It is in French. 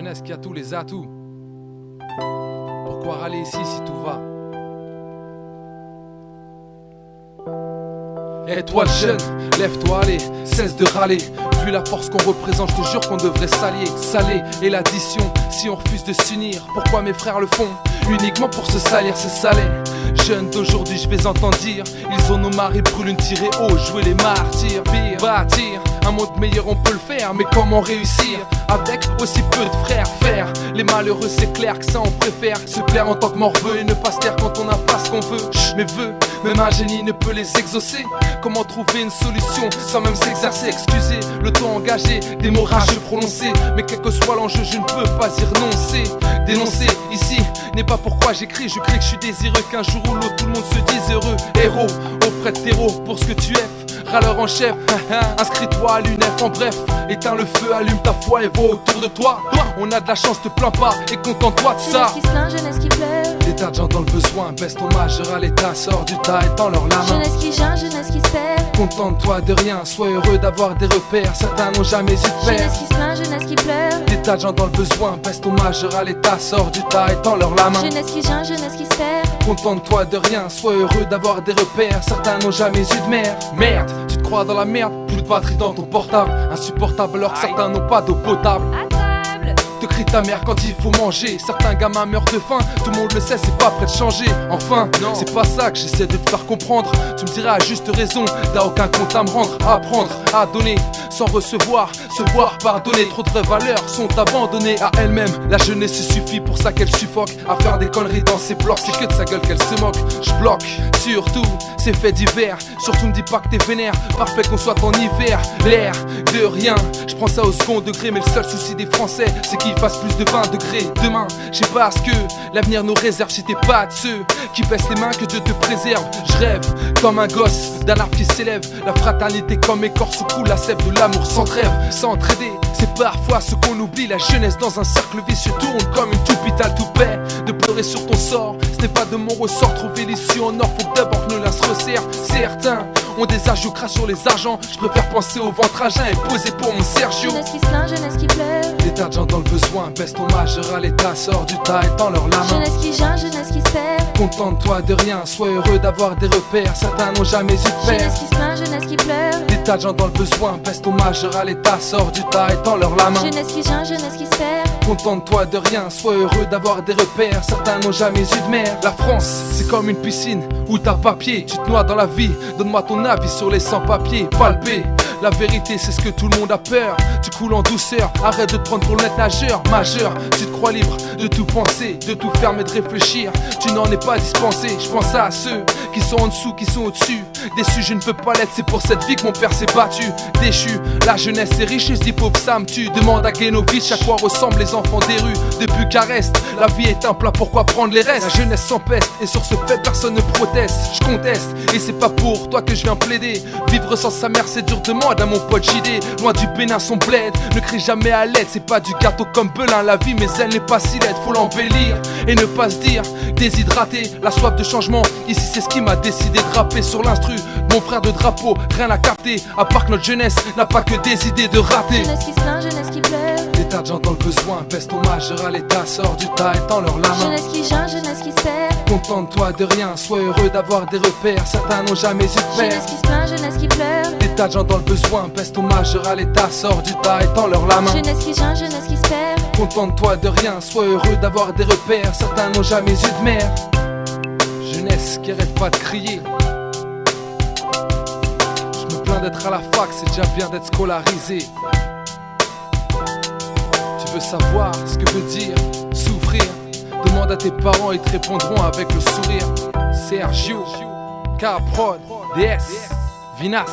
jeunesse qui a tous les atouts. Pourquoi râler ici si tout va? Et toi le jeune, lève-toi, allez, cesse de râler. Vu la force qu'on représente, je te jure qu'on devrait s'allier. Saler et l'addition, si on refuse de s'unir. Pourquoi mes frères le font? Uniquement pour se salir, c'est salé. Jeunes d'aujourd'hui, je vais entendre dire, ils ont nos maris, brûlent une tirée haut, jouer les martyrs. Pire, bâtir un monde meilleur, on peut le faire, mais comment réussir avec aussi peu de frères? Faire les malheureux, c'est clair que ça on préfère se plaire en tant que morveux et ne pas se taire quand on n'a pas ce qu'on veut. Mes vœux, même un génie ne peut les exaucer. Comment trouver une solution sans même s'exercer? Excusez le temps engagé, des mots rageux prononcés, mais quel que soit l'enjeu, je ne peux pas y renoncer. Dénoncer ici n'est pas pourquoi j'écris, je crie que je suis désireux qu'un jour ou l'autre tout le monde se dise heureux. Héros auprès de terreau pour ce que tu es, râleur en chef. Inscris-toi à l'UNEF, en bref, éteins le feu, allume ta foi et vois autour de toi. On a de la chance, te plains pas et contente-toi de ça. Jeunesse qui se plaint, jeunesse qui pleure. L'état de gens dans le besoin, baisse ton majeur à l'état, sors du tas et tends leur la main. Jeunesse qui gêne, jeunesse qui se perd. Contente-toi de rien, sois heureux d'avoir des repères, certains n'ont jamais eu de père. Jeunesse qui se plaint, jeunesse qui pleure. L'état de gens dans le besoin, baisse ton majeur à l'état, sors du tas et tends leur la main. Jeunesse qui gêne, jeunesse qui se perd. Contente-toi de rien, sois heureux d'avoir des repères, certains n'ont jamais eu de mère. Merde, tu te crois dans la merde, plus de batterie dans ton portable, insupportable alors que certains n'ont pas d'eau potable. Te crie ta mère quand il faut manger. Certains gamins meurent de faim, tout le monde le sait, c'est pas prêt de changer. Enfin, c'est pas ça que j'essaie de te faire comprendre. Tu me diras à juste raison, t'as aucun compte à me rendre. Apprendre à donner sans recevoir, se voir pardonner. Trop de vraies valeurs sont abandonnées à elles-mêmes. La jeunesse se suffit pour ça qu'elle suffoque à faire des conneries dans ses blocs. C'est que de sa gueule qu'elle se moque. Je bloque surtout ces faits divers. Surtout me dis pas que t'es vénère. Parfait qu'on soit en hiver. L'air de rien, je prends ça au second degré. Mais le seul souci des Français, c'est qu'il fasse plus de 20 degrés. Demain, je sais pas ce que l'avenir nous réserve. Si t'es pas de ceux qui baissent les mains, que Dieu te préserve. Je rêve comme un gosse d'un arbre qui s'élève. La fraternité comme écorce où coule la sève de l'amour sans trêve. S'entraider, c'est parfois ce qu'on oublie. La jeunesse dans un cercle vicieux tourne comme une toupitale tout paix. De pleurer sur ton sort, ce n'est pas de mon ressort. Trouver l'issue en or, faut d'abord que nos liens se resserrent. Certains ont des âges crassent sur les argents. Je préfère penser au ventre à jeun et poser pour mon Sergio. Jeunesse qui se plaint, jeunesse qui pleure. L'état de gens dans le besoin, baisse ton majeur à l'état, sors du tas et tends leur la main. Jeunesse qui gêne, jeunesse qui se perd. Contente-toi de rien, sois heureux d'avoir des repères, certains n'ont jamais eu de père. Jeunesse qui se plaint, jeunesse qui pleure. L'état de gens dans le besoin, baisse ton majeur à l'état, sors du tas et tends leur la main. Jeunesse qui gêne, jeunesse qui se perd. Contente-toi de rien, sois heureux d'avoir des repères, certains n'ont jamais eu de mère. La France, c'est comme une piscine où t'as papier, tu te noies dans la vie, donne-moi ton avis sur les sans-papiers, palpé. La vérité c'est ce que tout le monde a peur. Tu coules en douceur, arrête de te prendre pour le maître nageur majeur. Tu te crois libre de tout penser, de tout faire mais de réfléchir. Tu n'en es pas dispensé, je pense à ceux qui sont en dessous, qui sont au-dessus. Déçu je ne peux pas l'être, c'est pour cette vie que mon père s'est battu. Déchu, la jeunesse est riche et ce hip-hop ça me tue. Demande à Genovitch à quoi ressemblent les enfants des rues. Depuis Bucarest, la vie est un plat, pourquoi prendre les restes? La jeunesse s'empeste et sur ce fait personne ne proteste. Je conteste et c'est pas pour toi que je viens plaider. Vivre sans sa mère c'est dur, demande à mon pote JD. Loin du pénin son bled, ne crie jamais à l'aide. C'est pas du gâteau comme Belin la vie, mais elle n'est pas si laide. Faut l'embellir et ne pas se dire déshydraté. La soif de changement, ici c'est ce qui m'a décidé de rapper sur l'instru. Mon frère de drapeau, rien à capter. À part que notre jeunesse n'a pas que des idées de rater. Jeunesse qui se plaint, jeunesse qui pleure. L'état de gens dans le besoin, baisse ton majeur à l'état, sors du tas et tends leur la main. Jeunesse qui gêne, jeunesse qui se perd. Contente-toi de rien, sois heureux d'avoir des repères, certains n'ont jamais eu de père. Jeunesse qui se plaint, jeunesse qui pleure. L'état de gens dans le besoin, baisse ton majeur à l'état, sors du tas et tends leur la main. Jeunesse qui gêne, jeunesse qui se perd. Contente-toi de rien, sois heureux d'avoir des repères, certains n'ont jamais eu de mère. Jeunesse qui arrête pas de crier. Je me plains d'être à la fac, c'est déjà bien d'être scolarisé. Tu veux savoir ce que veut dire souffrir? Demande à tes parents, ils te répondront avec le sourire. Sergio, K-Prod, DS, Vinas.